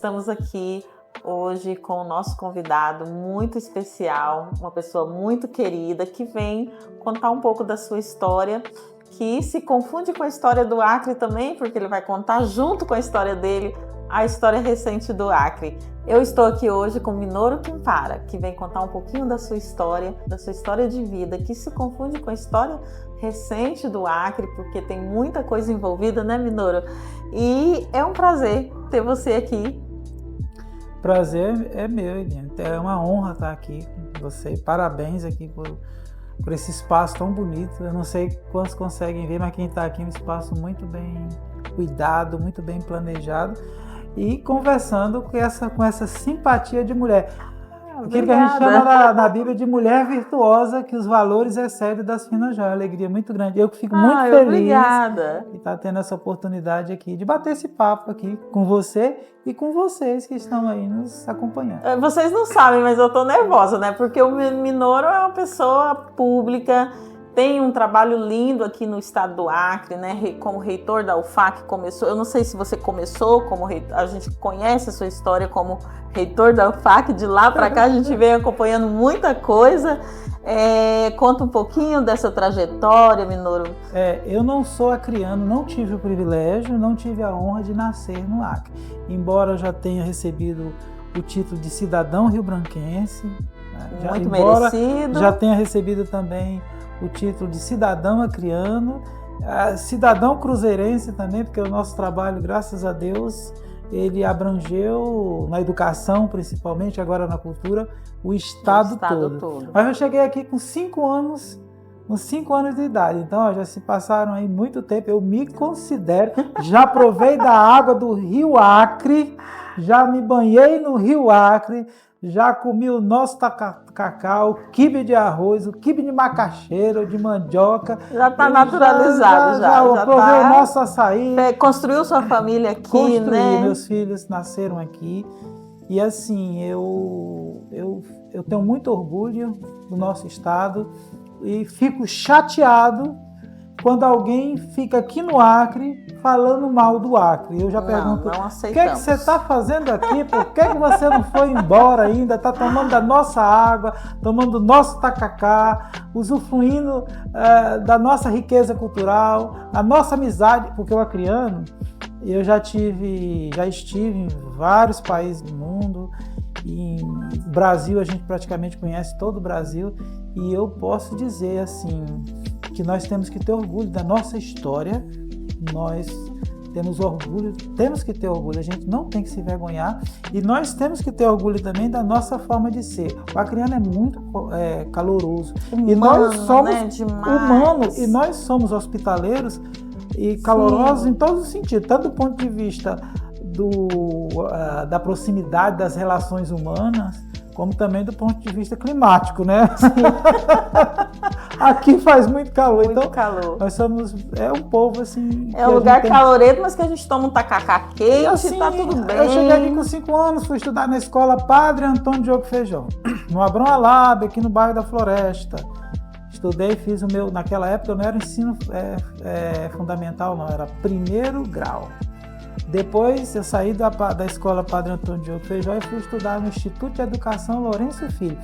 Estamos aqui hoje com o nosso convidado muito especial, uma pessoa muito querida que vem contar um pouco da sua história, que se confunde com a história do Acre também, porque ele vai contar junto com a história dele a história recente do Acre. Eu estou aqui hoje com Minoro Kimpara, que vem contar um pouquinho da sua história de vida, que se confunde com a história recente do Acre, porque tem muita coisa envolvida, né, Minoro? E é um prazer ter você aqui. Prazer é meu, Eliane. É uma honra estar aqui com você. Parabéns aqui por esse espaço tão bonito. Eu não sei quantos conseguem ver, mas quem está aqui é um espaço muito bem cuidado, muito bem planejado e conversando com essa simpatia de mulher. Aquilo que a gente chama na Bíblia de mulher virtuosa, que os valores excedem das finas joias. Alegria muito grande. Eu fico muito feliz obrigada. de estar tendo essa oportunidade aqui, de bater esse papo aqui com você e com vocês que estão aí nos acompanhando. Vocês não sabem, mas eu estou nervosa, né? Porque o Minoro é uma pessoa pública, tem um trabalho lindo aqui no estado do Acre, né? Como reitor da UFAC, começou. Eu não sei se você começou como reitor, a gente conhece a sua história como reitor da UFAC, de lá para cá a gente vem acompanhando muita coisa. Conta um pouquinho dessa trajetória, Minoro. Eu não sou acreano, não tive o privilégio, não tive a honra de nascer no Acre. Embora eu já tenha recebido o título de cidadão rio-branquense, muito merecido. Já tenha recebido também o título de cidadão acreano, cidadão cruzeirense também, porque o nosso trabalho, graças a Deus, ele abrangeu na educação, principalmente, agora na cultura, o estado todo. Mas eu cheguei aqui com 5 anos de idade, então já se passaram aí muito tempo, eu me considero, já provei da água do Rio Acre, já me banhei no Rio Acre, já comi o nosso cacau, o quibe de arroz, o quibe de macaxeira, de mandioca. Já está naturalizado, já provei o nosso açaí. Construiu sua família aqui, né? Meus filhos nasceram aqui. E assim, eu tenho muito orgulho do nosso estado e fico chateado quando alguém fica aqui no Acre falando mal do Acre. Eu já pergunto, o que é que você está fazendo aqui? Por que você não foi embora ainda? Está tomando da nossa água, tomando do nosso tacacá, usufruindo da nossa riqueza cultural, a nossa amizade, porque o acreano, eu já estive em vários países do mundo, e no Brasil a gente praticamente conhece todo o Brasil, e eu posso dizer assim, que nós temos que ter orgulho da nossa história, nós temos que ter orgulho, a gente não tem que se envergonhar, e nós temos que ter orgulho também da nossa forma de ser. O acreano é muito caloroso, e nós somos humanos, e nós somos hospitaleiros e calorosos em todos os sentidos, tanto do ponto de vista da proximidade das relações humanas, como também do ponto de vista climático, né? Aqui faz muito calor, calor. Nós somos um povo assim. É um lugar calorento, mas que a gente toma um tacacá quente, assim, tá tudo bem. Eu cheguei aqui com 5 anos, fui estudar na escola Padre Antônio Diogo Feijão, no Abrão Alábia, aqui no bairro da Floresta. Estudei, fiz o meu, naquela época não era ensino fundamental, não, era 1º grau. Depois eu saí da escola Padre Antônio Diogo Feijó e fui estudar no Instituto de Educação Lourenço Filho,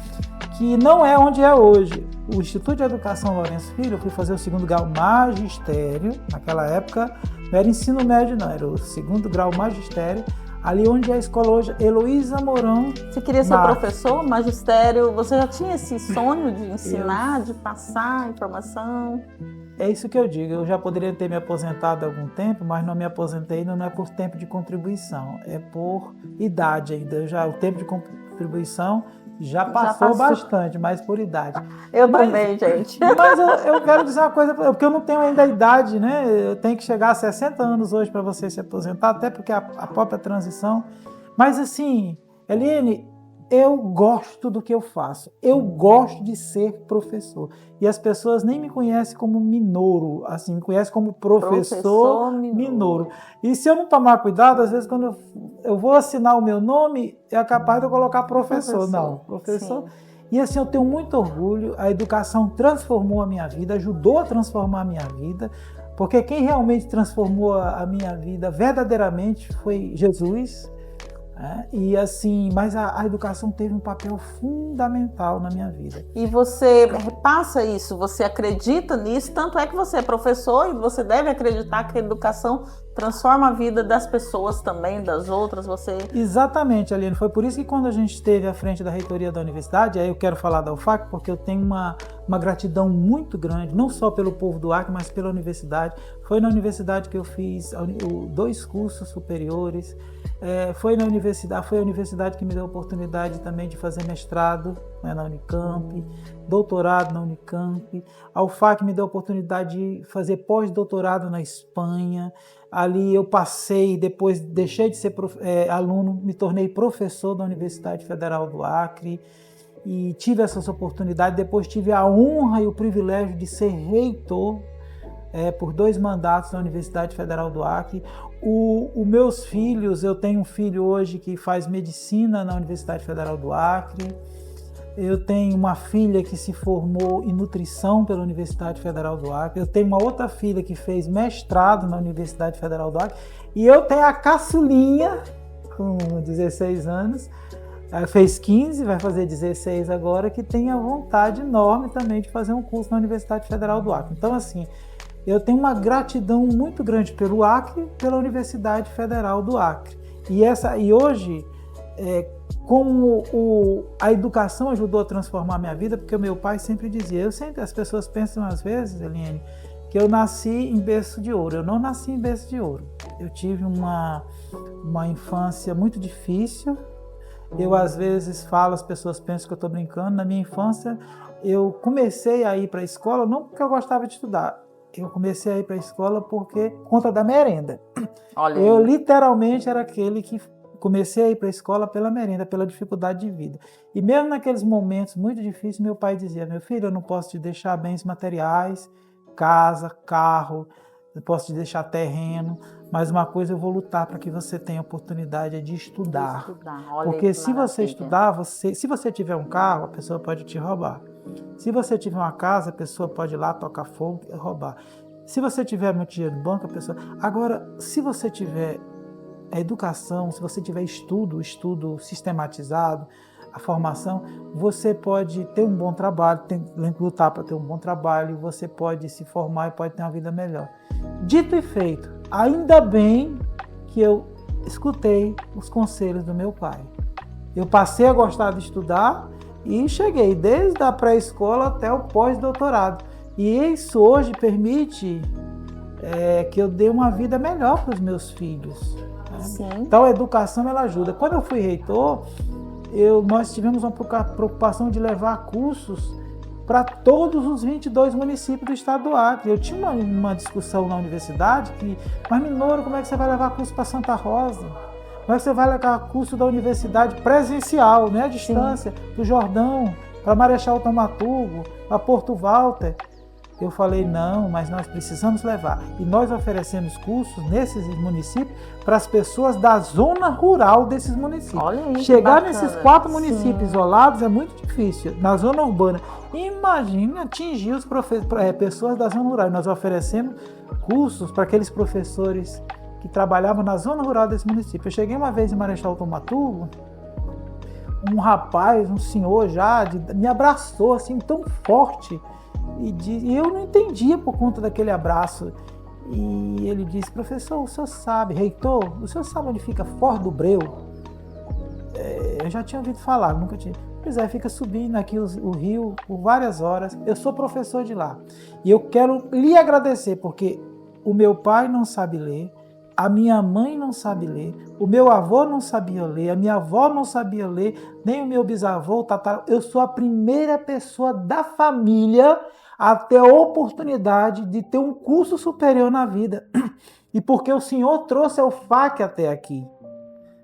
que não é onde é hoje. O Instituto de Educação Lourenço Filho, eu fui fazer o 2º grau magistério, naquela época não era ensino médio não, era o 2º grau magistério, ali onde é a escola hoje, Heloísa Mourão. Você queria ser professor, magistério? Você já tinha esse sonho de ensinar, de passar informação? É isso que eu digo, eu já poderia ter me aposentado há algum tempo, mas não me aposentei, não é por tempo de contribuição, é por idade ainda. O tempo de contribuição já passou bastante, mas por idade. Eu também, gente. Mas eu quero dizer uma coisa, porque eu não tenho ainda a idade, né? Eu tenho que chegar a 60 anos hoje para você se aposentar, até porque a própria transição. Mas assim, Eliane, eu gosto do que eu faço, eu gosto de ser professor. E as pessoas nem me conhecem como Minoro, assim, me conhecem como professor Minoro. E se eu não tomar cuidado, às vezes quando eu vou assinar o meu nome, é capaz de eu colocar professor. Não, professor. Sim. E assim, eu tenho muito orgulho, a educação transformou a minha vida, ajudou a transformar a minha vida, porque quem realmente transformou a minha vida verdadeiramente foi Jesus. E assim, mas a educação teve um papel fundamental na minha vida. E você repassa isso, você acredita nisso, tanto é que você é professor e você deve acreditar que a educação transforma a vida das pessoas também, das outras, você... Exatamente, Aline, foi por isso que quando a gente esteve à frente da reitoria da universidade, aí eu quero falar da UFAC, porque eu tenho uma gratidão muito grande, não só pelo povo do Acre, mas pela universidade. Foi na universidade que eu fiz 2 cursos superiores, foi a universidade que me deu a oportunidade também de fazer mestrado, né, na Unicamp, doutorado na Unicamp. A UFAC me deu a oportunidade de fazer pós-doutorado na Espanha. Ali eu passei, depois deixei de ser aluno, me tornei professor da Universidade Federal do Acre e tive essas oportunidades. Depois tive a honra e o privilégio de ser reitor por 2 mandatos na Universidade Federal do Acre. Os meus filhos, eu tenho um filho hoje que faz medicina na Universidade Federal do Acre. Eu tenho uma filha que se formou em nutrição pela Universidade Federal do Acre. Eu tenho uma outra filha que fez mestrado na Universidade Federal do Acre. E eu tenho a caçulinha, com 16 anos, fez 15, vai fazer 16 agora, que tem a vontade enorme também de fazer um curso na Universidade Federal do Acre. Então, assim, eu tenho uma gratidão muito grande pelo Acre, pela Universidade Federal do Acre. E hoje... como a educação ajudou a transformar a minha vida, porque o meu pai sempre dizia, as pessoas pensam às vezes, Eliane, que eu nasci em berço de ouro. Eu não nasci em berço de ouro. Eu tive uma infância muito difícil. Eu às vezes falo, as pessoas pensam que eu estou brincando. Na minha infância, eu comecei a ir para a escola, não porque eu gostava de estudar. Eu comecei a ir para a escola por conta da merenda. Olha, eu literalmente era aquele que comecei a ir para a escola pela merenda, pela dificuldade de vida. E mesmo naqueles momentos muito difíceis, meu pai dizia, meu filho, eu não posso te deixar bens materiais, casa, carro, eu posso te deixar terreno, mas uma coisa eu vou lutar para que você tenha a oportunidade de estudar. Porque se você estudar, se você tiver um carro, a pessoa pode te roubar. Se você tiver uma casa, a pessoa pode ir lá tocar fogo e roubar. Se você tiver muito dinheiro no banco, a pessoa... Agora, se você tiver a educação, se você tiver estudo sistematizado, a formação, você pode ter um bom trabalho, lutar para ter um bom trabalho, você pode se formar e pode ter uma vida melhor. Dito e feito, ainda bem que eu escutei os conselhos do meu pai. Eu passei a gostar de estudar e cheguei desde a pré-escola até o pós-doutorado. E isso hoje permite que eu dê uma vida melhor para os meus filhos. Sim. Então a educação ela ajuda. Quando eu fui reitor, nós tivemos uma preocupação de levar cursos para todos os 22 municípios do estado do Acre. Eu tinha uma discussão na universidade mas Minoro, como é que você vai levar curso para Santa Rosa? Como é que você vai levar curso da universidade presencial, né, à distância, do Jordão, para Marechal Thaumaturgo, para Porto Walter? Eu falei, não, mas nós precisamos levar. E nós oferecemos cursos nesses municípios para as pessoas da zona rural desses municípios. Olha aí, chegar nesses 4 municípios isolados é muito difícil. Na zona urbana, imagine atingir pessoas da zona rural. Nós oferecemos cursos para aqueles professores que trabalhavam na zona rural desse município. Eu cheguei uma vez em Marechal Thaumaturgo, um rapaz, um senhor já, me abraçou assim tão forte. E eu não entendia por conta daquele abraço. E ele disse, professor, o senhor sabe, reitor, o senhor sabe onde fica Foz do Breu? Eu já tinha ouvido falar, nunca tinha. Pois fica subindo aqui o rio por várias horas. Eu sou professor de lá. E eu quero lhe agradecer, porque o meu pai não sabe ler, a minha mãe não sabe ler, o meu avô não sabia ler, a minha avó não sabia ler, nem o meu bisavô, eu sou a primeira pessoa da família a ter a oportunidade de ter um curso superior na vida. E porque o senhor trouxe a UFAC até aqui.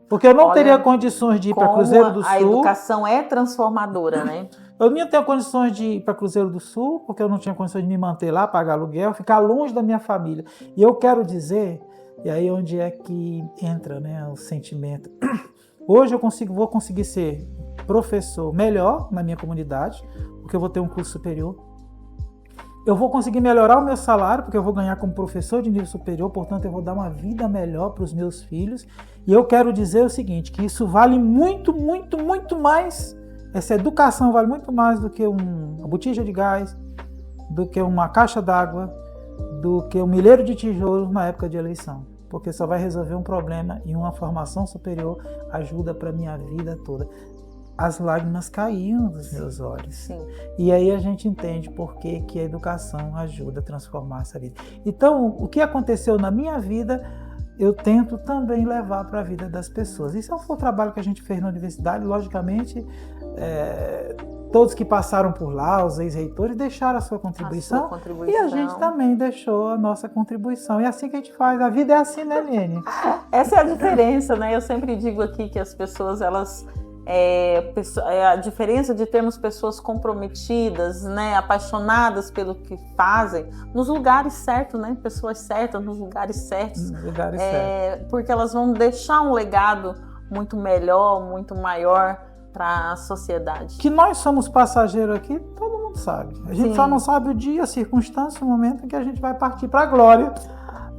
Porque eu não teria condições de ir para Cruzeiro do Sul. A educação é transformadora, né? Eu não ia ter condições de ir para Cruzeiro do Sul, porque eu não tinha condições de me manter lá, pagar aluguel, ficar longe da minha família. E eu quero dizer... E aí onde é que entra, né, o sentimento. Hoje eu vou conseguir ser professor melhor na minha comunidade, porque eu vou ter um curso superior. eu vou conseguir melhorar o meu salário, porque eu vou ganhar como professor de nível superior, portanto eu vou dar uma vida melhor para os meus filhos. E eu quero dizer o seguinte, que isso vale muito, muito, muito mais, essa educação vale muito mais do que uma botija de gás, do que uma caixa d'água, do que um milheiro de tijolos na época de eleição. Porque só vai resolver um problema e uma formação superior ajuda para a minha vida toda. As lágrimas caíam dos meus olhos. Sim. E aí a gente entende por que a educação ajuda a transformar essa vida. Então, o que aconteceu na minha vida, eu tento também levar para a vida das pessoas. Isso foi o trabalho que a gente fez na universidade. Logicamente, todos que passaram por lá, os ex-reitores, deixaram a sua contribuição. E a gente também deixou a nossa contribuição. E é assim que a gente faz. A vida é assim, né, Liene? Essa é a diferença, né? Eu sempre digo aqui que as pessoas, a diferença de termos pessoas comprometidas, né, apaixonadas pelo que fazem, nos lugares certos, né, pessoas certas, nos lugares certos, porque elas vão deixar um legado muito melhor, muito maior para a sociedade. Que nós somos passageiros aqui, todo mundo sabe. A gente só não sabe o dia, a circunstância, o momento em que a gente vai partir para a glória.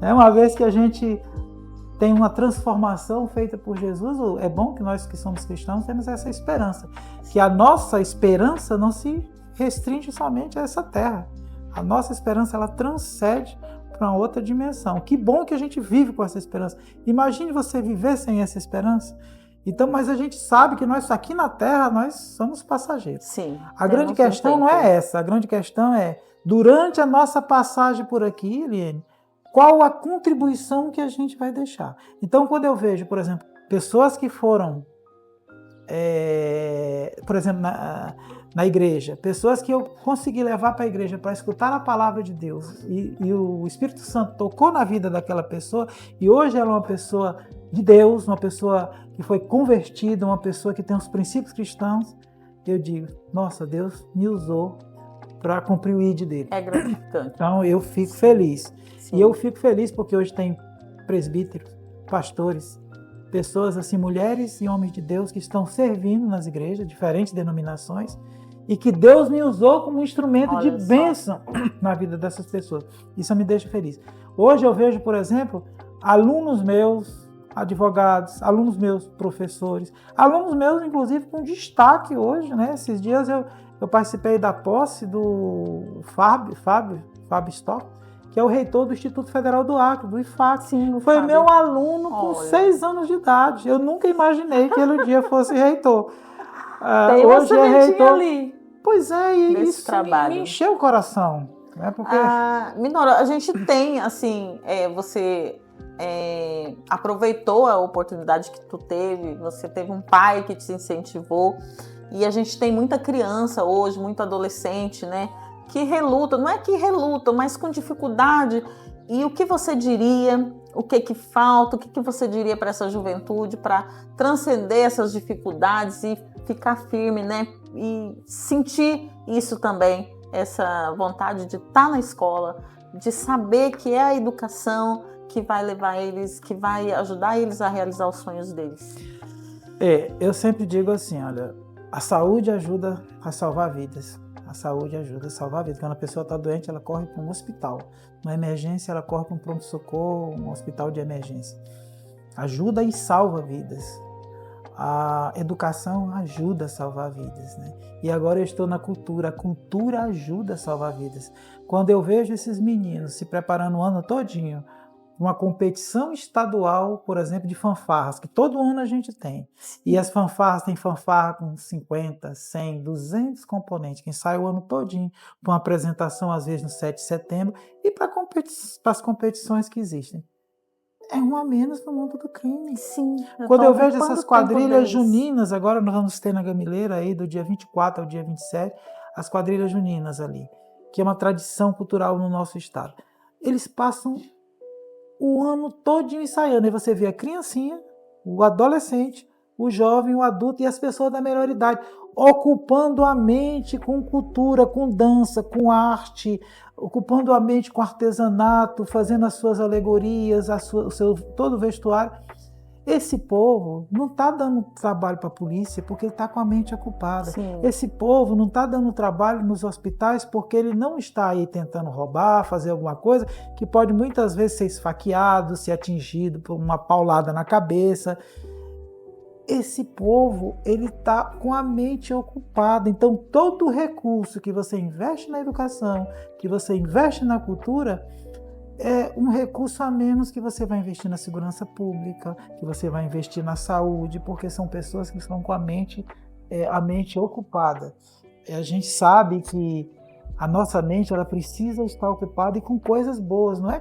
Uma vez que a gente tem uma transformação feita por Jesus, é bom que nós que somos cristãos temos essa esperança, que a nossa esperança não se restringe somente a essa terra. A nossa esperança, ela transcende para uma outra dimensão. Que bom que a gente vive com essa esperança. Imagine você viver sem essa esperança. Então, mas a gente sabe que nós aqui na terra, nós somos passageiros. Sim. A grande questão não é essa, a grande questão é, durante a nossa passagem por aqui, Eliane, qual a contribuição que a gente vai deixar? Então, quando eu vejo, por exemplo, pessoas que foram, por exemplo, na igreja, pessoas que eu consegui levar para a igreja para escutar a palavra de Deus e o Espírito Santo tocou na vida daquela pessoa e hoje ela é uma pessoa de Deus, uma pessoa que foi convertida, uma pessoa que tem os princípios cristãos, eu digo, nossa, Deus me usou para cumprir o ID dele. É gratificante. Então, eu fico feliz. Sim. E eu fico feliz porque hoje tem presbíteros, pastores, pessoas assim, mulheres e homens de Deus que estão servindo nas igrejas, diferentes denominações, e que Deus me usou como instrumento de bênção na vida dessas pessoas. Isso me deixa feliz. Hoje eu vejo, por exemplo, alunos meus, advogados, alunos meus, professores, alunos meus, inclusive, com destaque hoje, né? Esses dias eu participei da posse do Fábio Stock, que é o reitor do Instituto Federal do Acre, do IFAC. Sim, foi meu aluno com 6 anos de idade. Eu nunca imaginei que ele um dia fosse reitor. Tem hoje é reitor ali. Pois é, e isso me encheu o coração. Né? Porque... Minora, a gente tem, assim, você aproveitou a oportunidade que tu teve, você teve um pai que te incentivou, e a gente tem muita criança hoje, muito adolescente, né? Que reluta, não é que reluta, mas com dificuldade. E o que você diria, o que falta, o que você diria para essa juventude para transcender essas dificuldades e ficar firme, né? E sentir isso também, essa vontade de estar na escola, de saber que é a educação que vai levar eles, que vai ajudar eles a realizar os sonhos deles. Eu sempre digo assim, olha, a saúde ajuda a salvar vidas. A saúde ajuda a salvar vidas. Quando a pessoa está doente, ela corre para um hospital. Na emergência, ela corre para um pronto-socorro, um hospital de emergência. Ajuda e salva vidas. A educação ajuda a salvar vidas, né? E agora eu estou na cultura. A cultura ajuda a salvar vidas. Quando eu vejo esses meninos se preparando o ano todinho, uma competição estadual, por exemplo, de fanfarras, que todo ano a gente tem. E as fanfarras, tem fanfarra com 50, 100, 200 componentes, que sai o ano todinho para uma apresentação, às vezes, no 7 de setembro, e para as competições que existem. É um a menos no mundo do crime. Sim. Quando eu vejo essas quadrilhas juninas, agora nós vamos ter na Gamileira, aí, do dia 24 ao dia 27, as quadrilhas juninas ali, que é uma tradição cultural no nosso estado. Eles passam o ano todinho ensaiando. E você vê a criancinha, o adolescente, o jovem, o adulto e as pessoas da melhor idade ocupando a mente com cultura, com dança, com arte, ocupando a mente com artesanato, fazendo as suas alegorias, todo o vestuário. esse povo não está dando trabalho para a polícia porque ele está com a mente ocupada. Sim. Esse povo não está dando trabalho nos hospitais porque ele não está aí tentando roubar, fazer alguma coisa que pode muitas vezes ser esfaqueado, ser atingido por uma paulada na cabeça. Esse povo, ele está com a mente ocupada. Então, todo recurso que você investe na educação, que você investe na cultura, é um recurso a menos que você vai investir na segurança pública, que você vai investir na saúde, porque são pessoas que estão com a mente ocupada. A gente sabe que a nossa mente ela precisa estar ocupada e com coisas boas, não é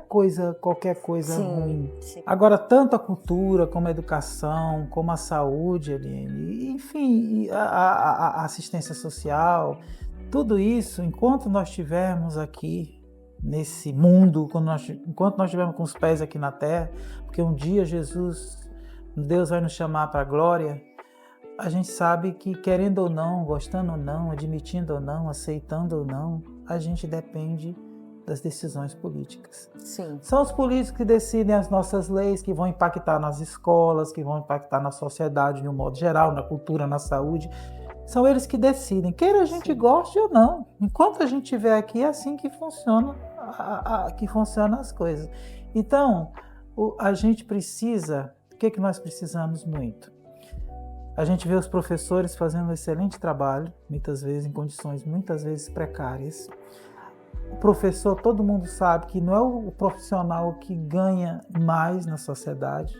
qualquer coisa ruim. Sim. Agora, tanto a cultura, como a educação, como a saúde, Eliane, enfim, a assistência social, tudo isso, enquanto nós estivermos aqui, nesse mundo, enquanto nós estivermos com os pés aqui na terra, porque um dia Deus vai nos chamar para a glória, a gente sabe que querendo ou não, gostando ou não, admitindo ou não, aceitando ou não, a gente depende das decisões políticas. Sim. São os políticos que decidem as nossas leis, que vão impactar nas escolas, que vão impactar na sociedade de um modo geral, na cultura, na saúde. São eles que decidem, queira a gente goste ou não. Enquanto a gente estiver aqui, é assim que funcionam as coisas. Então, a gente precisa, o que nós precisamos muito? A gente vê os professores fazendo um excelente trabalho, muitas vezes em condições muitas vezes precárias. O professor, todo mundo sabe que não é o profissional que ganha mais na sociedade.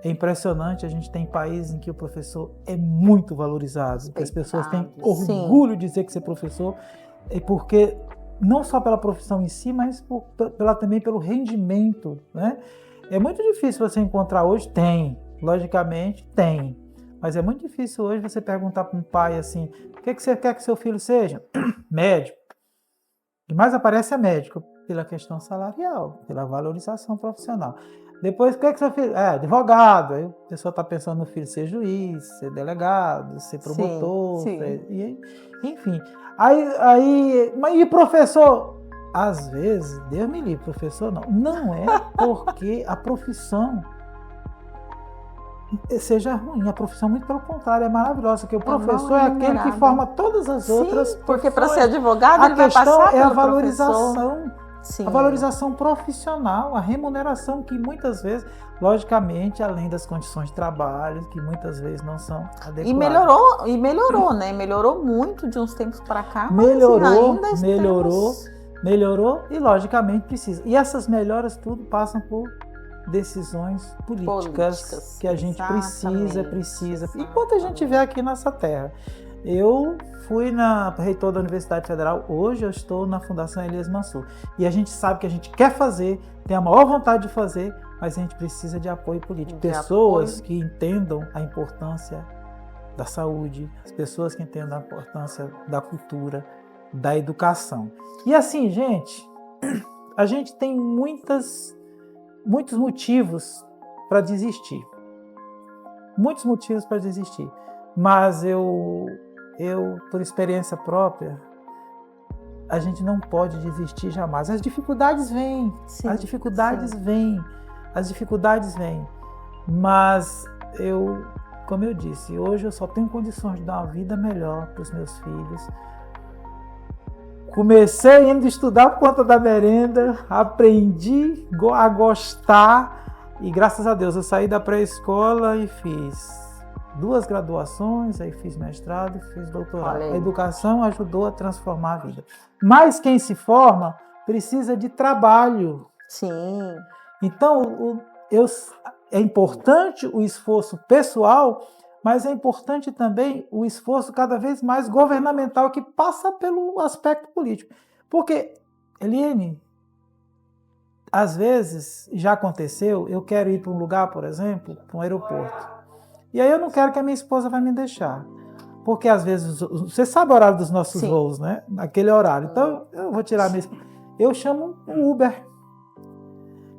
É impressionante, a gente tem países em que o professor é muito valorizado, que as pessoas têm orgulho de dizer que ser professor, porque não só pela profissão em si, mas também pelo rendimento, né? É muito difícil você encontrar hoje, logicamente tem, mas é muito difícil hoje você perguntar para um pai assim, o que você quer que seu filho seja? Médico. O que mais aparece é médico, pela questão salarial, pela valorização profissional. Depois, o que seu filho? Advogado. Aí a pessoa está pensando no filho ser juiz, ser delegado, ser promotor, sim. Enfim. Mas e professor? Às vezes, Deus me livre, professor não. Não é porque a profissão seja ruim. A profissão, muito pelo contrário, é maravilhosa. Porque o professor é aquele que forma todas as outras. Porque para ser advogado, ele vai passar pelo professor. A questão é a valorização. Sim. A valorização profissional, a remuneração que muitas vezes, logicamente, além das condições de trabalho, que muitas vezes não são adequadas. E melhorou, né? Melhorou muito de uns tempos para cá. Melhorou e, logicamente, precisa. E essas melhoras tudo passam por decisões políticas que a gente precisa. Enquanto a gente estiver aqui nessa terra. Eu fui reitor da Universidade Federal, hoje eu estou na Fundação Elias Mansur. E a gente sabe que a gente quer fazer, tem a maior vontade de fazer, mas a gente precisa de apoio político. Pessoas que entendam a importância da saúde, as pessoas que entendam a importância da cultura, da educação. E assim, gente, a gente tem muitos motivos para desistir. Muitos motivos para desistir. Mas eu, por experiência própria, a gente não pode desistir jamais. As dificuldades vêm, as dificuldades vêm. Mas como eu disse, hoje eu só tenho condições de dar uma vida melhor para os meus filhos. Comecei indo estudar por conta da merenda, aprendi a gostar e graças a Deus eu saí da pré-escola e fiz 2 graduações, aí fiz mestrado e fiz doutorado. A educação ajudou a transformar a vida. Mas quem se forma precisa de trabalho. Sim. Então, é importante o esforço pessoal, mas é importante também o esforço cada vez mais governamental que passa pelo aspecto político. Porque, Eliane, às vezes, já aconteceu, eu quero ir para um lugar, por exemplo, para um aeroporto. E aí eu não quero que a minha esposa vai me deixar. Porque às vezes, você sabe o horário dos nossos voos, né? Naquele horário. Então, eu vou tirar a minha esposa. Eu chamo um Uber.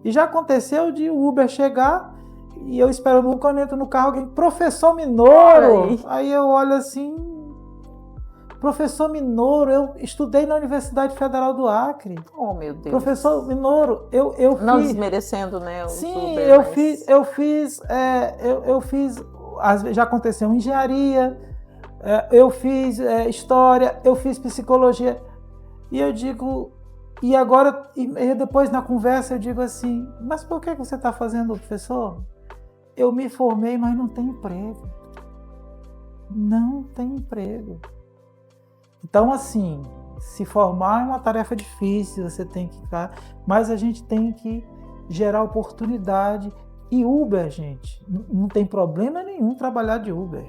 E já aconteceu de o Uber chegar e eu espero quando eu entro no carro alguém, professor Minoro. Aí eu olho assim, Professor Minoro, eu estudei na Universidade Federal do Acre. Oh, meu Deus. Professor Minoro, eu Não fiz... desmerecendo, né? Sim, Uber, eu fiz, já aconteceu engenharia, eu fiz história, eu fiz psicologia. E eu digo, e agora, depois na conversa eu digo assim, mas por que você está fazendo, professor? Eu me formei, mas não tem emprego. Não tem emprego. Então, assim, se formar é uma tarefa difícil, você tem que ficar, mas a gente tem que gerar oportunidade. E Uber, gente, não tem problema nenhum trabalhar de Uber.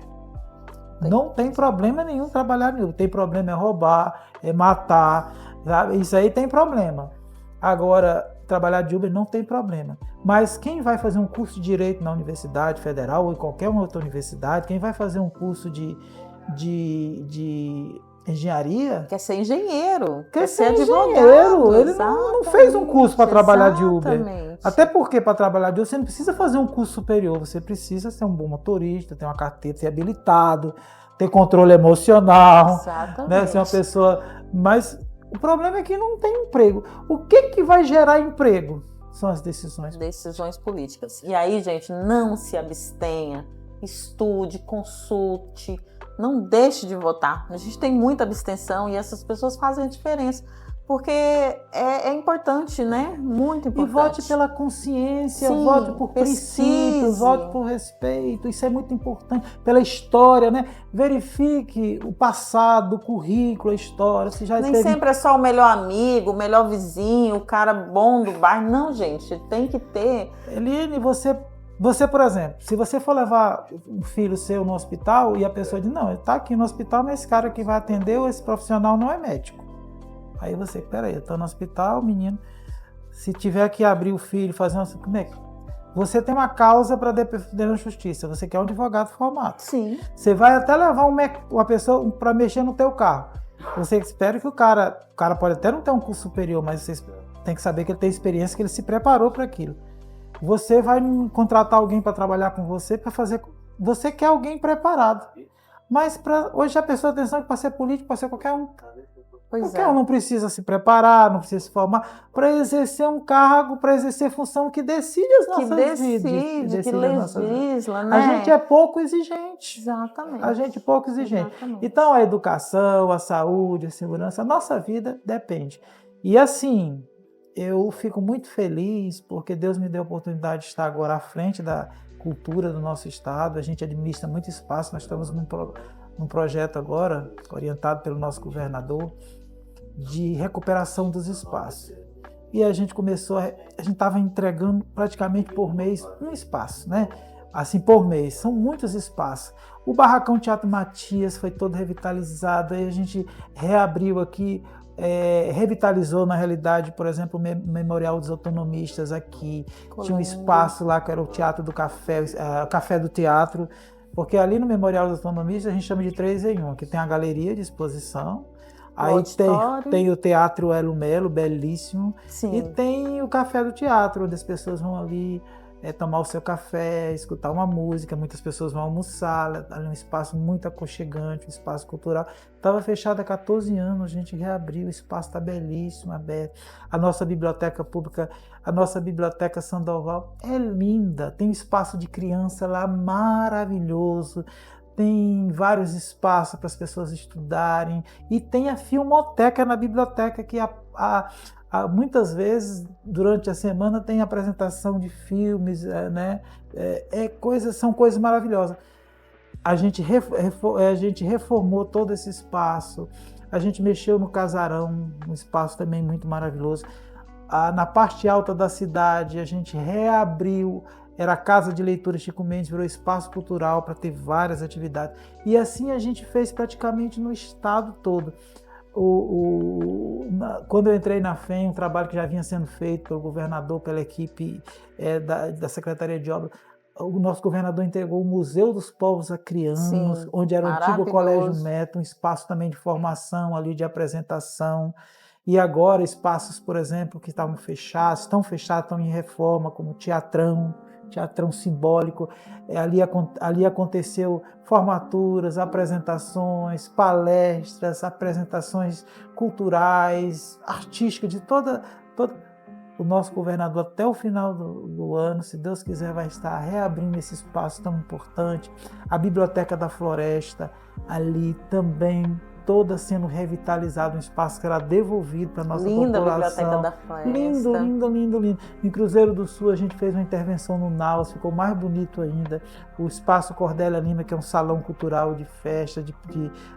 Não tem problema nenhum trabalhar de Uber. Tem problema é roubar, é matar, sabe? Isso aí tem problema. Agora, trabalhar de Uber não tem problema. Mas quem vai fazer um curso de Direito na Universidade Federal ou em qualquer outra universidade, quem vai fazer um curso de engenharia... Quer ser engenheiro, quer ser advogado. Ele não fez um curso para trabalhar de Uber. Até porque para trabalhar de Uber você não precisa fazer um curso superior, você precisa ser um bom motorista, ter uma carteira, ser habilitado, ter controle emocional, né? Ser uma pessoa... Mas o problema é que não tem emprego. O que vai gerar emprego? São as decisões. Decisões políticas. E aí, gente, não se abstenha, estude, consulte, não deixe de votar. A gente tem muita abstenção e essas pessoas fazem a diferença. Porque é importante, né? Muito importante. E vote pela consciência, sim, vote por princípios, vote por respeito. Isso é muito importante. Pela história, né? Verifique o passado, o currículo, a história. Se já Nem sempre é só o melhor amigo, o melhor vizinho, o cara bom do bairro. Não, gente, tem que ter... Eline, você, por exemplo, se você for levar um filho seu no hospital e a pessoa diz, não, ele está aqui no hospital, mas esse cara que vai atender, esse profissional não é médico. Aí você, peraí, eu estou no hospital, menino, se tiver que abrir o filho, fazer uma... Como é que... Você tem uma causa para defender na justiça, você quer um advogado formado. Sim. Você vai até levar uma pessoa para mexer no teu carro. Você espera que o cara pode até não ter um curso superior, mas você tem que saber que ele tem experiência, que ele se preparou para aquilo. Você vai contratar alguém para trabalhar com você, para fazer... Você quer alguém preparado. Mas hoje a pessoa tem atenção que para ser político, para ser qualquer um. Qualquer um não precisa se preparar, não precisa se formar para exercer um cargo, para exercer função que decide as nossas vidas. Que legisla, né? A gente é pouco exigente. Exatamente. A gente é pouco exigente. Exatamente. Então a educação, a saúde, a segurança, a nossa vida depende. E assim, eu fico muito feliz porque Deus me deu a oportunidade de estar agora à frente da cultura do nosso estado. A gente administra muito espaço, nós estamos num projeto agora, orientado pelo nosso governador, de recuperação dos espaços. E a gente começou, a gente estava entregando praticamente por mês um espaço, né? Assim, por mês, são muitos espaços. O Barracão Teatro Matias foi todo revitalizado, aí a gente reabriu aqui, revitalizou na realidade, por exemplo, o Memorial dos Autonomistas aqui. Tinha um espaço lá que era o Teatro do Café, o Café do Teatro, porque ali no Memorial dos Autonomistas a gente chama de 3 em 1, que tem a galeria de exposição, aí tem o Teatro Elo Melo, belíssimo. Sim. E tem o Café do Teatro, onde as pessoas vão ali tomar o seu café, escutar uma música, muitas pessoas vão almoçar, ali é um espaço muito aconchegante, um espaço cultural. Estava fechado há 14 anos, a gente reabriu, o espaço está belíssimo, aberto. A nossa biblioteca pública, a nossa biblioteca Sandoval é linda, tem um espaço de criança lá maravilhoso, tem vários espaços para as pessoas estudarem e tem a filmoteca na biblioteca que muitas vezes durante a semana tem apresentação de filmes, né? São coisas maravilhosas. A gente reformou todo esse espaço, a gente mexeu no casarão, um espaço também muito maravilhoso. Na parte alta da cidade a gente reabriu, era a Casa de Leitura Chico Mendes, virou espaço cultural para ter várias atividades. E assim a gente fez praticamente no estado todo. Quando eu entrei na FEM, um trabalho que já vinha sendo feito pelo governador, pela equipe da Secretaria de Obras, o nosso governador entregou o Museu dos Povos Acreanos, sim, onde era o antigo Colégio Meta, um espaço também de formação, ali de apresentação. E agora espaços, por exemplo, que estão fechados, estão em reforma, como o Teatrão, teatrão simbólico. Ali aconteceu formaturas, apresentações, palestras, apresentações culturais, artísticas, de toda. O nosso governador, até o final do ano, se Deus quiser, vai estar reabrindo esse espaço tão importante. A Biblioteca da Floresta, ali também, toda sendo revitalizada, um espaço que era devolvido para a nossa população. Linda a Biblioteca da Floresta. Lindo. Em Cruzeiro do Sul, a gente fez uma intervenção no Naus, ficou mais bonito ainda. O Espaço Cordélia Lima, que é um salão cultural de festa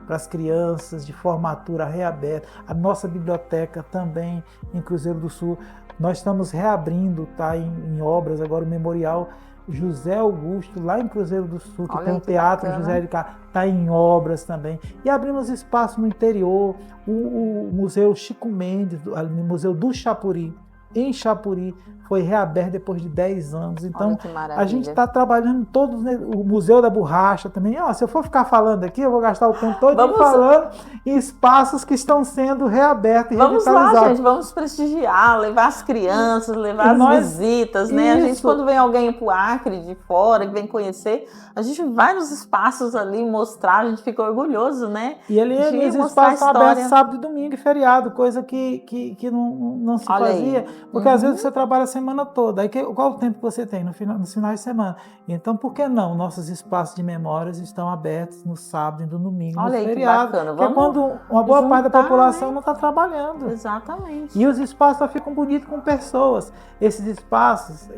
para as crianças, de formatura reaberta. A nossa biblioteca também, em Cruzeiro do Sul. Nós estamos reabrindo, tá, em obras, agora o Memorial José Augusto, lá em Cruzeiro do Sul, que tem um teatro bacana. José de Cá, está em obras também. E abrimos espaço no interior, o Museu Chico Mendes, o Museu do Chapuri, em Chapuri, foi reaberto depois de 10 anos. Então, a gente está trabalhando todos, né? O Museu da Borracha também. Se eu for ficar falando aqui, eu vou gastar o tempo todo falando em espaços que estão sendo reabertos e revitalizados. Vamos lá, gente, vamos prestigiar, levar as crianças, levar as visitas, né? A gente, quando vem alguém para o Acre de fora, que vem conhecer, a gente vai nos espaços ali mostrar, a gente fica orgulhoso, né? E ali os espaços são abertos sábado, domingo e feriado, coisa que não se fazia, porque às vezes você trabalha a semana toda. Aí qual o tempo que você tem nos finais de semana? Então, por que não? Nossos espaços de memórias estão abertos no sábado e no domingo, no feriado. Que bacana. Que é quando uma boa parte da população não está trabalhando. Exatamente. E os espaços só ficam bonitos com pessoas. Esses espaços,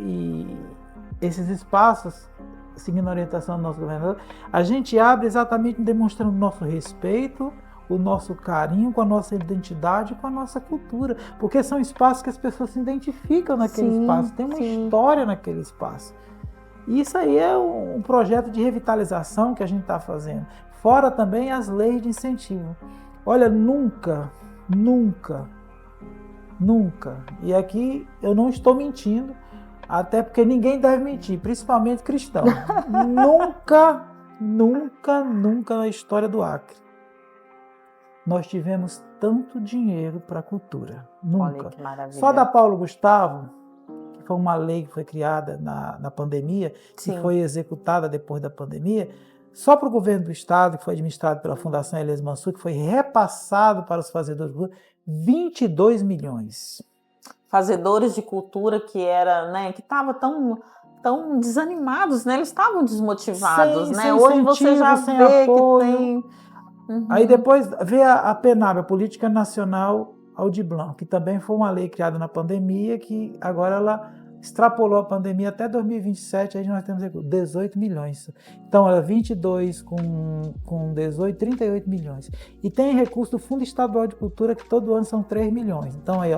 seguindo a orientação do nosso governador, a gente abre exatamente demonstrando o nosso respeito, o nosso carinho com a nossa identidade, com a nossa cultura, porque são espaços que as pessoas se identificam naquele espaço, tem uma história naquele espaço. E isso aí é um projeto de revitalização que a gente está fazendo. Fora também as leis de incentivo. Olha, nunca, e aqui eu não estou mentindo, até porque ninguém deve mentir, principalmente cristão. nunca na história do Acre nós tivemos tanto dinheiro para a cultura. Nunca. Olha que maravilha. Só da Paulo Gustavo, que foi uma lei que foi criada na pandemia, que foi executada depois da pandemia, só para o governo do estado, que foi administrado pela Fundação Elias Mansur, que foi repassado para os fazedores de cultura, 22 milhões. Fazedores de cultura que era, né, que estavam tão desanimados, né? Eles estavam desmotivados, né? Sem Hoje você já vê apoio. Que tem... Aí depois veio a PNAB, a Política Nacional Aldir Blanc, que também foi uma lei criada na pandemia, que agora ela extrapolou a pandemia até 2027, aí nós temos 18 milhões. Então, ela 22 com 18, 38 milhões. E tem recurso do Fundo Estadual de Cultura, que todo ano são 3 milhões. Então, aí,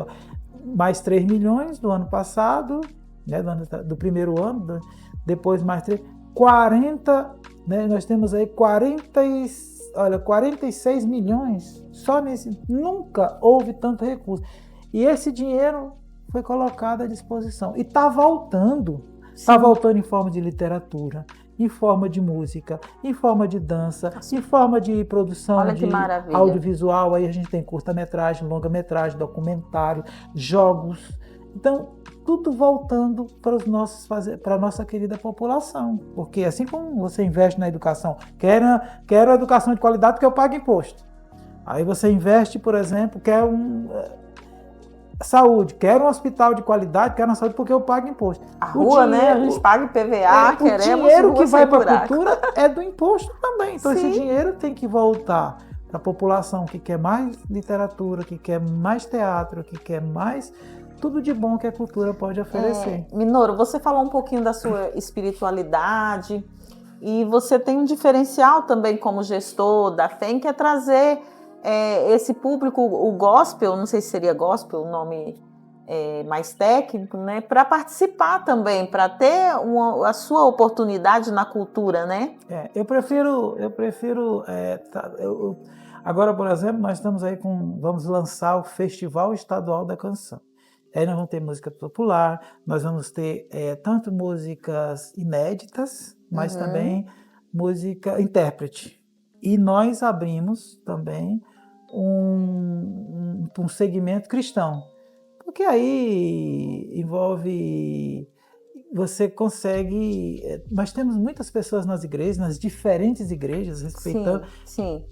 mais 3 milhões do ano passado, né, do primeiro ano, depois mais 3, 40, né, nós temos aí 46 milhões, só nesse, nunca houve tanto recurso. E esse dinheiro foi colocado à disposição. E está voltando. Está voltando em forma de literatura, em forma de música, em forma de dança, em forma de produção de audiovisual. Aí a gente tem curta-metragem, longa-metragem, documentário, jogos. Então, tudo voltando para a nossa querida população. Porque assim como você investe na educação, quero educação de qualidade porque eu pago imposto. Aí você investe, por exemplo, quer saúde, quero um hospital de qualidade, quero uma saúde porque eu pago imposto. A rua, né? A gente paga IPVA, queremos. O dinheiro que vai para a cultura é do imposto também. Então esse dinheiro tem que voltar para a população que quer mais literatura, que quer mais teatro, que quer mais tudo de bom que a cultura pode oferecer. Minoro, você falou um pouquinho da sua espiritualidade e você tem um diferencial também como gestor da FEM, que é trazer esse público, o gospel, não sei se seria gospel o nome mais técnico, né, para participar também, para ter a sua oportunidade na cultura, né? Eu prefiro agora, por exemplo, nós estamos aí vamos lançar o Festival Estadual da Canção. Aí nós vamos ter música popular, nós vamos ter tanto músicas inéditas, mas também música intérprete. E nós abrimos também um segmento cristão, porque aí envolve você consegue... Nós temos muitas pessoas nas igrejas, nas diferentes igrejas, respeitando... Sim.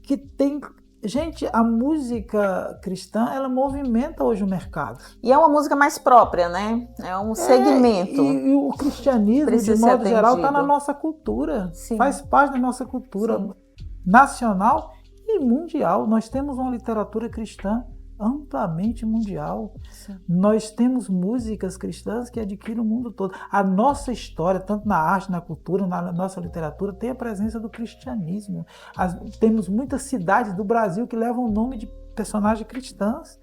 Que tem... Gente, a música cristã, ela movimenta hoje o mercado. E é uma música mais própria, né? É um segmento. E o cristianismo, de modo geral, está na nossa cultura. Sim. Faz parte da nossa cultura nacional e mundial. Nós temos uma literatura cristã amplamente mundial. Sim. Nós temos músicas cristãs que adquirem o mundo todo. A nossa história, tanto na arte, na cultura, na nossa literatura, tem a presença do cristianismo. Temos muitas cidades do Brasil que levam o nome de personagens cristãs.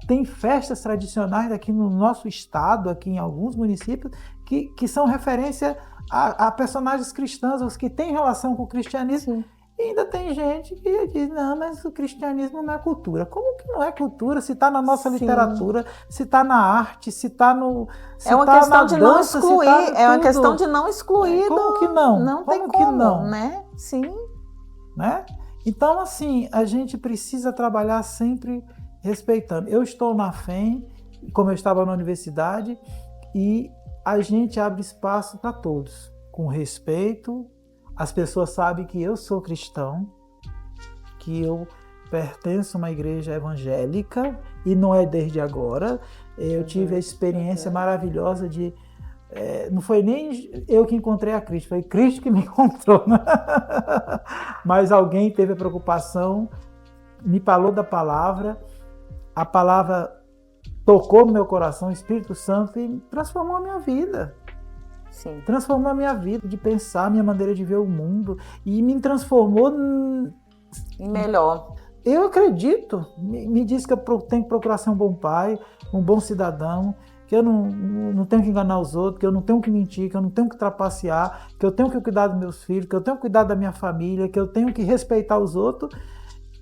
Tem festas tradicionais aqui no nosso estado, aqui em alguns municípios, que são referência a personagens cristãos, os que têm relação com o cristianismo. Sim. E ainda tem gente que diz, não, mas o cristianismo não é cultura. Como que não é cultura? Se está na nossa literatura, se está na arte, se está no... É uma questão de não excluir, é uma questão de não excluir. Como que não? Não tem como, né? Sim. Né? Então, assim, a gente precisa trabalhar sempre respeitando. Eu estou na FEM, como eu estava na universidade, e a gente abre espaço para todos, com respeito. As pessoas sabem que eu sou cristão, que eu pertenço a uma igreja evangélica, e não é desde agora. Eu tive a experiência maravilhosa de... não foi nem eu que encontrei a Cristo, foi Cristo que me encontrou. Né? Mas alguém teve a preocupação, me falou da palavra, a palavra tocou no meu coração, o Espírito Santo, e transformou a minha vida. Sim. Transformou a minha vida de pensar, a minha maneira de ver o mundo, e me transformou em melhor. Eu acredito, me diz que eu tenho que procurar ser um bom pai, um bom cidadão, que eu não tenho que enganar os outros, que eu não tenho que mentir, que eu não tenho que trapacear, que eu tenho que cuidar dos meus filhos, que eu tenho que cuidar da minha família, que eu tenho que respeitar os outros.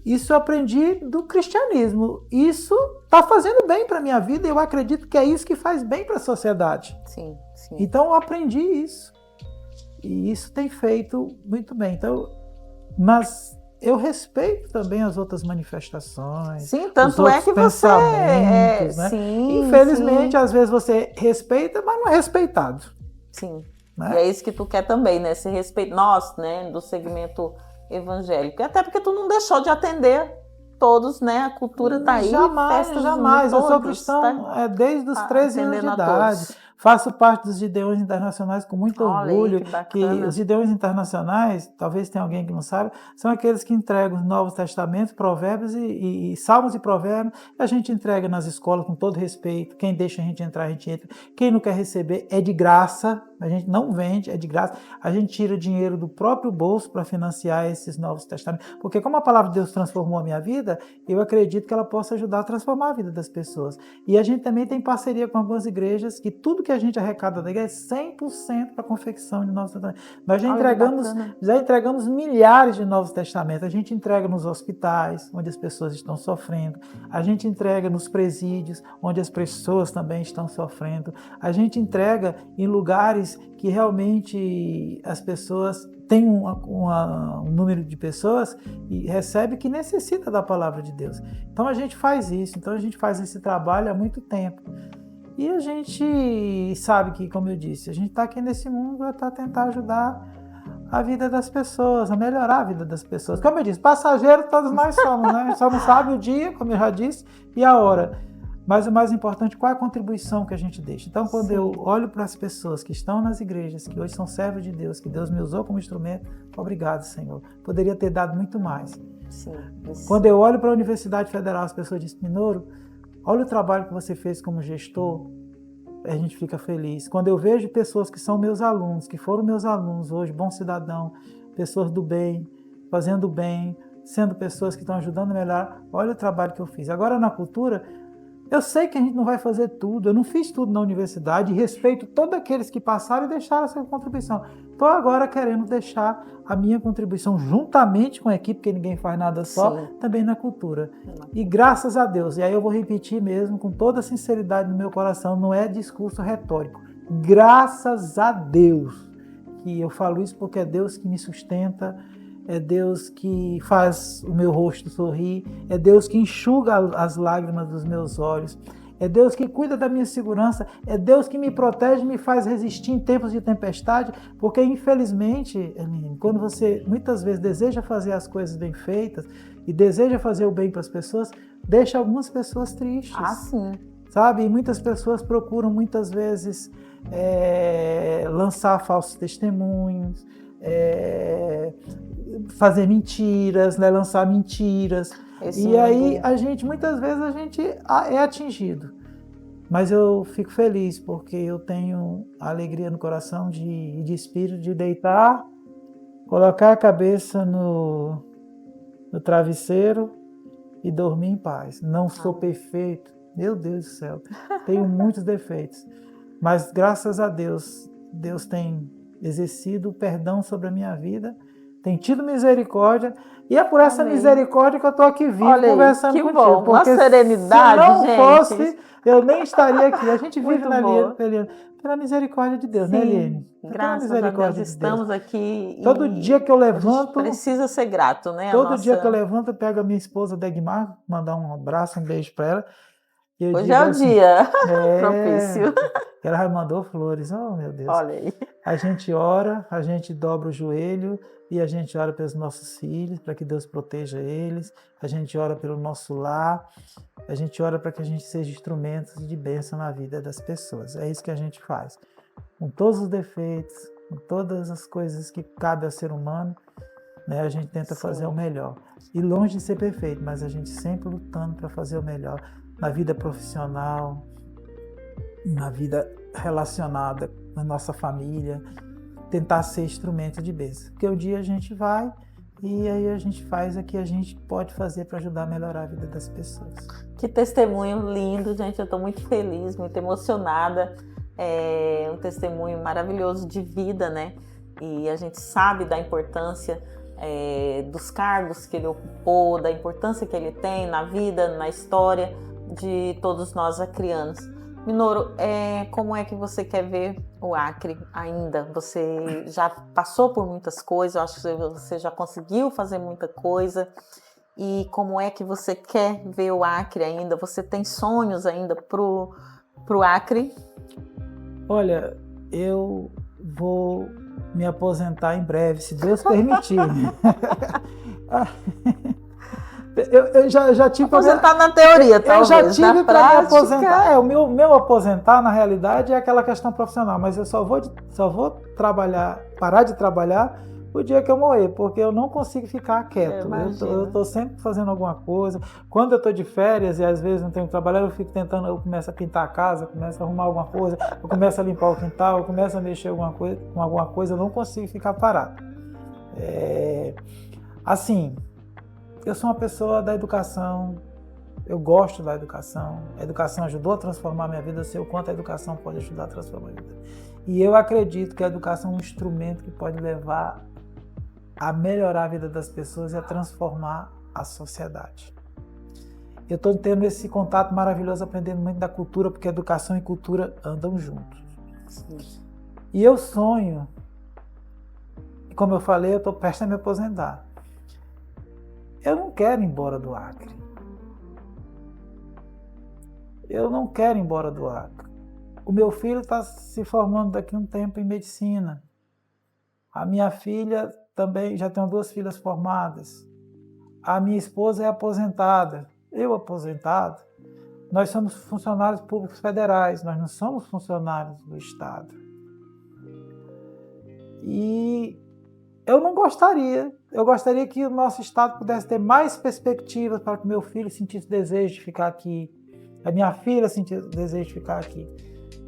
Isso eu aprendi do cristianismo. Isso está fazendo bem para a minha vida e eu acredito que é isso que faz bem para a sociedade. Sim, sim. Então eu aprendi isso. E isso tem feito muito bem. Então, mas eu respeito também as outras manifestações. Sim, tanto é que você... né? Sim, infelizmente, sim. Às vezes você respeita, mas não é respeitado. Sim. Né? E é isso que tu quer também, né? Se respeita nós, né? Do segmento evangélico. Até porque tu não deixou de atender todos, né? A cultura tá aí. Jamais. Eu sou cristão desde os 13 anos de idade. Faço parte dos Gideões Internacionais com muito orgulho. Que os Gideões Internacionais, talvez tenha alguém que não sabe, são aqueles que entregam os Novos Testamentos, Provérbios e Salmos e Provérbios. A gente entrega nas escolas com todo respeito. Quem deixa a gente entrar, a gente entra. Quem não quer receber, é de graça. A gente não vende, é de graça. A gente tira dinheiro do próprio bolso para financiar esses Novos Testamentos. Porque como a palavra de Deus transformou a minha vida, eu acredito que ela possa ajudar a transformar a vida das pessoas. E a gente também tem parceria com algumas igrejas que tudo que a gente arrecada da igreja é 100% para a confecção de Novos Testamentos. Nós já entregamos milhares de Novos Testamentos. A gente entrega nos hospitais, onde as pessoas estão sofrendo. A gente entrega nos presídios, onde as pessoas também estão sofrendo. A gente entrega em lugares que realmente as pessoas têm um número de pessoas e recebe que necessita da palavra de Deus. Então a gente faz isso, então a gente faz esse trabalho há muito tempo. E a gente sabe que, como eu disse, a gente está aqui nesse mundo para tentar ajudar a vida das pessoas, a melhorar a vida das pessoas. Como eu disse, passageiros todos nós somos, né? A gente só não sabe o dia, como eu já disse, e a hora. Mas o mais importante, qual é a contribuição que a gente deixa? Então, quando eu olho para as pessoas que estão nas igrejas, que hoje são servos de Deus, que Deus me usou como instrumento, obrigado, Senhor. Poderia ter dado muito mais. Sim, quando eu olho para a Universidade Federal, as pessoas dizem, Minouro, olha o trabalho que você fez como gestor, a gente fica feliz. Quando eu vejo pessoas que são meus alunos, que foram meus alunos hoje, bom cidadão, pessoas do bem, fazendo bem, sendo pessoas que estão ajudando a melhorar, olha o trabalho que eu fiz. Agora, na cultura, eu sei que a gente não vai fazer tudo, eu não fiz tudo na universidade, respeito todos aqueles que passaram e deixaram a sua contribuição. Estou agora querendo deixar a minha contribuição juntamente com a equipe, porque ninguém faz nada só, também na cultura. E graças a Deus, e aí eu vou repetir mesmo com toda a sinceridade no meu coração, não é discurso retórico. Graças a Deus, que eu falo isso porque é Deus que me sustenta, é Deus que faz o meu rosto sorrir, é Deus que enxuga as lágrimas dos meus olhos. é Deus que cuida da minha segurança, é Deus que me protege e me faz resistir em tempos de tempestade, porque infelizmente, Eline, quando você muitas vezes deseja fazer as coisas bem feitas e deseja fazer o bem para as pessoas, deixa algumas pessoas tristes. Ah, sim. Sabe? E muitas pessoas procuram muitas vezes lançar falsos testemunhos, fazer mentiras, né? Lançar mentiras. E aí muitas vezes a gente é atingido. Mas eu fico feliz porque eu tenho a alegria no coração de espírito de deitar, colocar a cabeça no travesseiro e dormir em paz. Não sou perfeito, meu Deus do céu, tenho muitos defeitos, mas graças a Deus, Deus tem exercido o perdão sobre a minha vida, tem tido misericórdia, e é por essa misericórdia que eu estou aqui vivo conversando contigo. Bom, porque uma serenidade, se não fosse, eu nem estaria aqui. A gente vive pela misericórdia de Deus, né, Eliane? Graças a Deus, estamos aqui. Todo dia que eu levanto... Precisa ser grato, né? Todo dia que eu levanto, eu pego a minha esposa, Degmar, mandar um abraço, um beijo para ela. Hoje é o dia propício. Ela já mandou flores, oh meu Deus. Olha aí. A gente ora, a gente dobra o joelho e a gente ora pelos nossos filhos, para que Deus proteja eles. A gente ora pelo nosso lar, a gente ora para que a gente seja instrumentos de bênção na vida das pessoas. É isso que a gente faz. Com todos os defeitos, com todas as coisas que cabe ao ser humano, né, a gente tenta fazer o melhor. E longe de ser perfeito, mas a gente sempre lutando para fazer o melhor na vida profissional, na vida relacionada na nossa família, tentar ser instrumento de bênção. Porque um dia a gente vai e aí a gente faz o que a gente pode fazer para ajudar a melhorar a vida das pessoas. Que testemunho lindo, gente. Eu estou muito feliz, muito emocionada. É um testemunho maravilhoso de vida, né? E a gente sabe da importância dos cargos que ele ocupou, da importância que ele tem na vida, na história de todos nós acrianos. Minouro, como é que você quer ver o Acre ainda? Você já passou por muitas coisas, eu acho que você já conseguiu fazer muita coisa. E como é que você quer ver o Acre ainda? Você tem sonhos ainda pro Acre? Olha, eu vou me aposentar em breve, se Deus permitir. Eu já tive aposentar na teoria, talvez. Eu já tive para me aposentar. O meu aposentar, na realidade, é aquela questão profissional, mas eu só vou trabalhar, parar de trabalhar o dia que eu morrer, porque eu não consigo ficar quieto. Eu estou sempre fazendo alguma coisa. Quando eu estou de férias e às vezes não tenho que trabalhar, eu fico tentando, eu começo a pintar a casa, eu começo a arrumar alguma coisa, eu começo a limpar o quintal, eu começo a mexer com alguma coisa, eu não consigo ficar parado. Assim, eu sou uma pessoa da educação, eu gosto da educação. A educação ajudou a transformar a minha vida, eu sei o quanto a educação pode ajudar a transformar a minha vida. E eu acredito que a educação é um instrumento que pode levar a melhorar a vida das pessoas e a transformar a sociedade. Eu estou tendo esse contato maravilhoso, aprendendo muito da cultura, porque educação e cultura andam juntos. Sim. E eu sonho, como eu falei, eu estou prestes a me aposentar. Eu não quero ir embora do Acre. Eu não quero ir embora do Acre. O meu filho está se formando daqui a um tempo em medicina. A minha filha também, já tenho 2 filhas formadas. A minha esposa é aposentada. Eu aposentado. Nós somos funcionários públicos federais, nós não somos funcionários do Estado. E eu não gostaria. Eu gostaria que o nosso Estado pudesse ter mais perspectivas para que meu filho sentisse desejo de ficar aqui, a minha filha sentisse desejo de ficar aqui.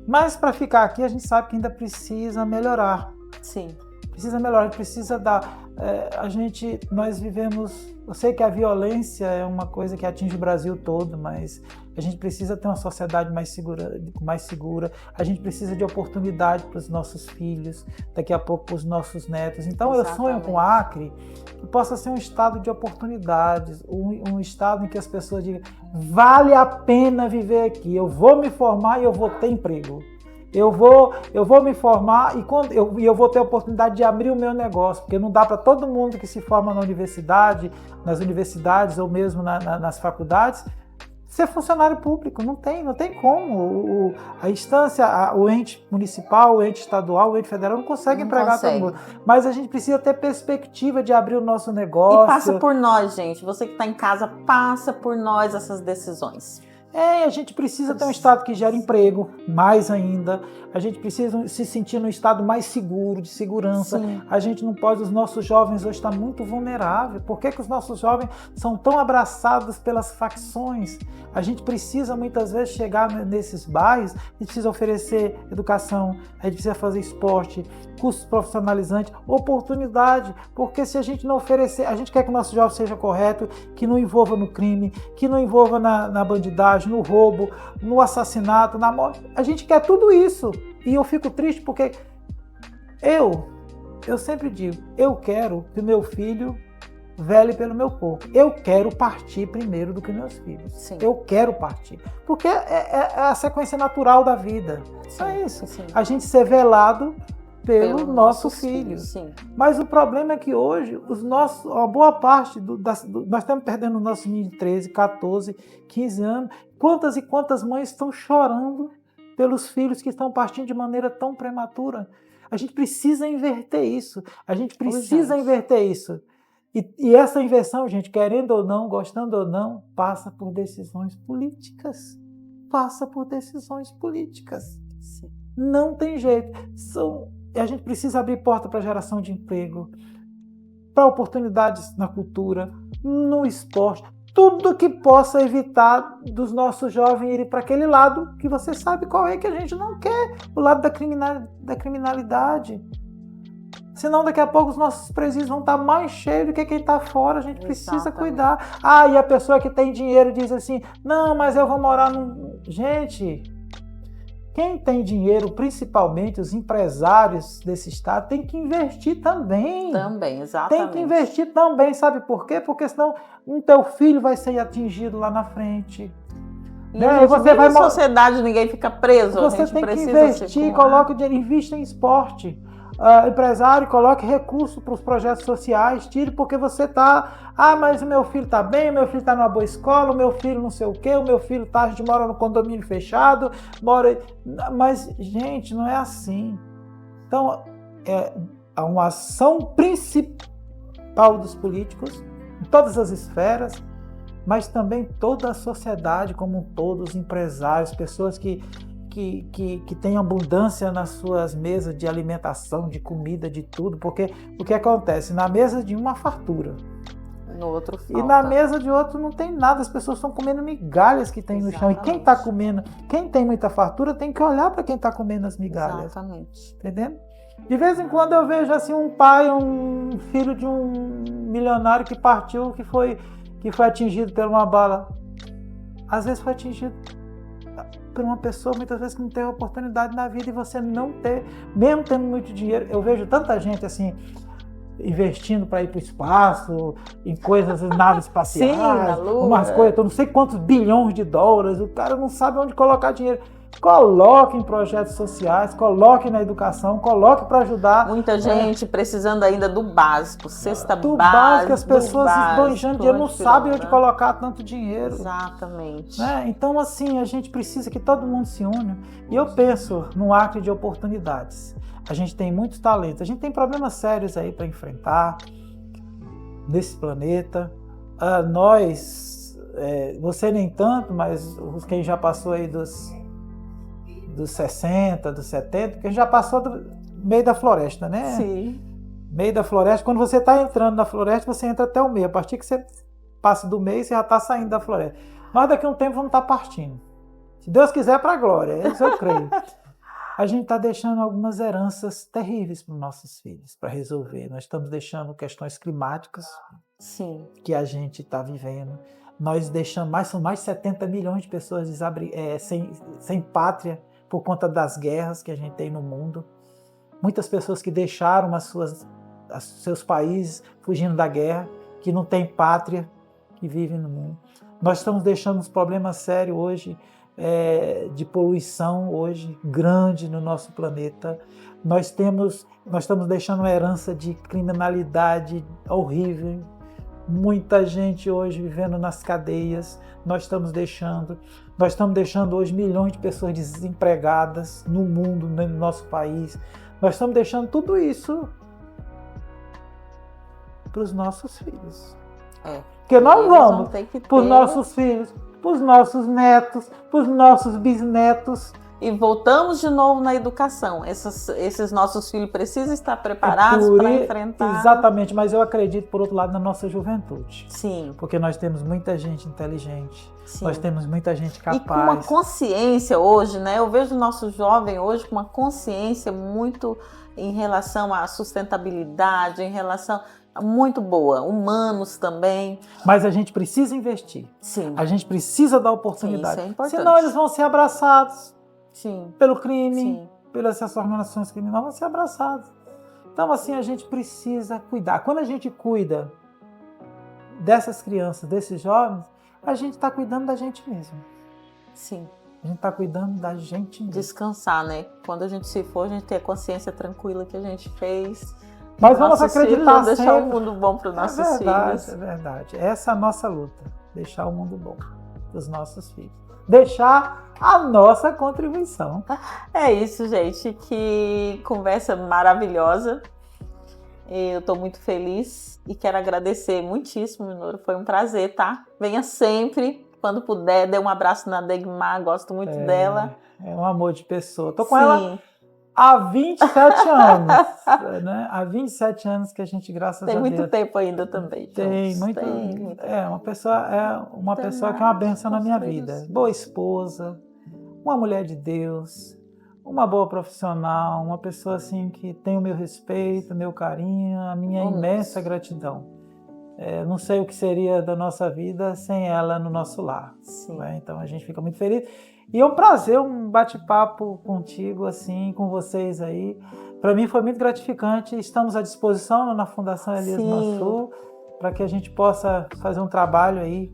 Mas para ficar aqui a gente sabe que ainda precisa melhorar. Sim. Precisa melhorar, precisa dar... nós vivemos... Eu sei que a violência é uma coisa que atinge o Brasil todo, mas a gente precisa ter uma sociedade mais segura. A gente precisa de oportunidade para os nossos filhos, daqui a pouco para os nossos netos. Então eu sonho com o Acre que possa ser um estado de oportunidades, um estado em que as pessoas digam: vale a pena viver aqui, eu vou me formar e eu vou ter emprego. Eu vou me formar e eu vou ter a oportunidade de abrir o meu negócio, porque não dá para todo mundo que se forma nas universidades ou mesmo nas faculdades ser funcionário público. Não tem como. A instância, o ente municipal, o ente estadual, o ente federal não consegue empregar todo mundo. Mas a gente precisa ter perspectiva de abrir o nosso negócio. E passa por nós, gente. Você que está em casa, passa por nós essas decisões. A gente precisa ter um estado que gere emprego, mais ainda. A gente precisa se sentir num estado mais seguro, de segurança. Sim. A gente não pode, os nossos jovens hoje estão muito vulneráveis. Por que os nossos jovens são tão abraçados pelas facções? A gente precisa muitas vezes chegar nesses bairros, a gente precisa oferecer educação, a gente precisa fazer esporte, cursos profissionalizantes, oportunidade, porque se a gente não oferecer, a gente quer que o nosso jovem seja correto, que não envolva no crime, que não envolva na bandidagem, no roubo, no assassinato, na morte. A gente quer tudo isso. E eu fico triste porque eu sempre digo, eu quero que o meu filho vele pelo meu corpo. Eu quero partir primeiro do que meus filhos. Sim. Eu quero partir. Porque é a sequência natural da vida. Sim, é isso. Sim. A gente ser velado pelo nosso filho. Sim. Mas o problema é que hoje, uma boa parte, nós estamos perdendo os nossos meninos de 13, 14, 15 anos. Quantas e quantas mães estão chorando pelos filhos que estão partindo de maneira tão prematura? A gente precisa inverter isso. A gente precisa inverter isso. E essa inversão, gente, querendo ou não, gostando ou não, passa por decisões políticas. Passa por decisões políticas. Sim. Não tem jeito. A gente precisa abrir porta para geração de emprego, para oportunidades na cultura, no esporte, tudo que possa evitar dos nossos jovens irem para aquele lado que você sabe qual é, que a gente não quer, o lado da criminalidade. Senão daqui a pouco os nossos presídios vão estar mais cheios do que quem está fora, a gente precisa cuidar. E a pessoa que tem dinheiro diz assim, não, mas eu vou morar num... Gente... Quem tem dinheiro, principalmente os empresários desse estado, tem que investir também. Também, exatamente. Tem que investir também, sabe por quê? Porque senão o teu filho vai ser atingido lá na frente. E você vai na sociedade, ninguém fica preso. Você tem que investir, coloque o dinheiro, invista em esporte. Empresário, coloque recurso para os projetos sociais, tire porque você está... mas o meu filho está bem, o meu filho está numa boa escola, o meu filho não sei o quê, o meu filho a gente mora no condomínio fechado, Mas, gente, não é assim. Então, há uma ação principal dos políticos, em todas as esferas, mas também toda a sociedade como um todo, os empresários, pessoas que tem abundância nas suas mesas de alimentação, de comida, de tudo, porque o que acontece? Na mesa de uma fartura. No outro falta. E na mesa de outro não tem nada, as pessoas estão comendo migalhas que tem no chão. E quem está comendo, quem tem muita fartura tem que olhar para quem está comendo as migalhas. Exatamente. Entendendo? De vez em quando eu vejo assim um pai, um filho de um milionário que partiu, que foi atingido por uma bala. Às vezes foi atingido por uma pessoa, muitas vezes que não teve oportunidade na vida, e você não ter, mesmo tendo muito dinheiro. Eu vejo tanta gente assim, investindo para ir para o espaço, em coisas, naves espaciais, Sim, na Lua, umas coisas, não sei quantos bilhões de dólares, o cara não sabe onde colocar dinheiro. Coloque em projetos sociais, coloque na educação, coloque para ajudar. Muita gente precisando ainda do básico, cesta do básica. As pessoas esbanjando dinheiro, não sabem onde colocar tanto dinheiro. Exatamente. Então, assim, a gente precisa que todo mundo se une. E eu penso num acre de oportunidades. A gente tem muitos talentos, a gente tem problemas sérios aí para enfrentar nesse planeta. Você nem tanto, mas quem já passou aí dos 60, dos 70, porque a gente já passou do meio da floresta, né? Sim. Meio da floresta, quando você está entrando na floresta, você entra até o meio. A partir que você passa do meio, você já está saindo da floresta. Mas daqui a um tempo vamos estar partindo. Se Deus quiser, para a glória, isso eu creio. A gente está deixando algumas heranças terríveis para os nossos filhos, para resolver. Nós estamos deixando questões climáticas. Sim. Que a gente está vivendo. Nós deixamos são mais de 70 milhões de pessoas sem pátria, por conta das guerras que a gente tem no mundo. Muitas pessoas que deixaram seus países fugindo da guerra, que não têm pátria, que vivem no mundo. Nós estamos deixando uns problemas sérios hoje, de poluição hoje, grande no nosso planeta. Nós estamos deixando uma herança de criminalidade horrível, muita gente hoje vivendo nas cadeias, nós estamos deixando hoje milhões de pessoas desempregadas no mundo, no nosso país. Nós estamos deixando tudo isso para os nossos filhos. Porque nós vamos para os nossos filhos, para os nossos netos, para os nossos bisnetos. E voltamos de novo na educação. Esses nossos filhos precisam estar preparados para enfrentar... Exatamente, mas eu acredito, por outro lado, na nossa juventude. Sim. Porque nós temos muita gente inteligente, Sim. Nós temos muita gente capaz. E com uma consciência hoje, né? Eu vejo o nosso jovem hoje com uma consciência muito em relação à sustentabilidade, em relação... muito boa, humanos também. Mas a gente precisa investir. Sim. A gente precisa dar oportunidade. Sim, isso é importante. Senão eles vão ser abraçados. Sim. Pelo crime, Sim. pelas organizações criminosas, vão ser abraçados. Então, assim, a gente precisa cuidar. Quando a gente cuida dessas crianças, desses jovens, a gente está cuidando da gente mesmo. Sim. A gente está cuidando da gente mesmo. Descansar, né? Quando a gente se for, a gente ter a consciência tranquila que a gente fez. Mas vamos acreditar sempre. Deixar o mundo bom para os nossos filhos. É verdade. Essa é a nossa luta. Deixar o mundo bom para os nossos filhos. Deixar a nossa contribuição. É isso, gente. Que conversa maravilhosa. Eu estou muito feliz e quero agradecer muitíssimo, Minoru. Foi um prazer, tá? Venha sempre. Quando puder, dê um abraço na Degmar. Gosto muito dela. É um amor de pessoa. Tô com ela há 27 anos, né? Há 27 anos que a gente, graças a Deus... Tem muito tempo ainda também. Tem muito. É uma pessoa que é uma bênção na minha vida. Boa esposa, uma mulher de Deus, uma boa profissional, uma pessoa assim que tem o meu respeito, o meu carinho, a minha imensa gratidão. Não sei o que seria da nossa vida sem ela no nosso lar. Né? Então a gente fica muito feliz. E é um prazer, um bate-papo contigo, assim, com vocês aí. Para mim foi muito gratificante. Estamos à disposição na Fundação Elias Mansur para que a gente possa fazer um trabalho aí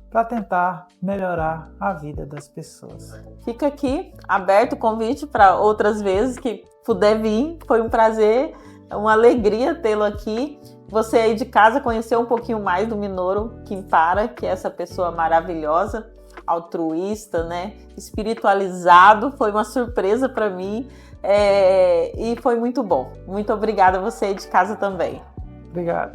para tentar melhorar a vida das pessoas. Fica aqui aberto o convite para outras vezes que puder vir. Foi um prazer, uma alegria tê-lo aqui. Você aí de casa conheceu um pouquinho mais do Minoru Quintara, que é essa pessoa maravilhosa, altruísta, né? Espiritualizado. Foi uma surpresa para mim e foi muito bom. Muito obrigada a você aí de casa também. Obrigado.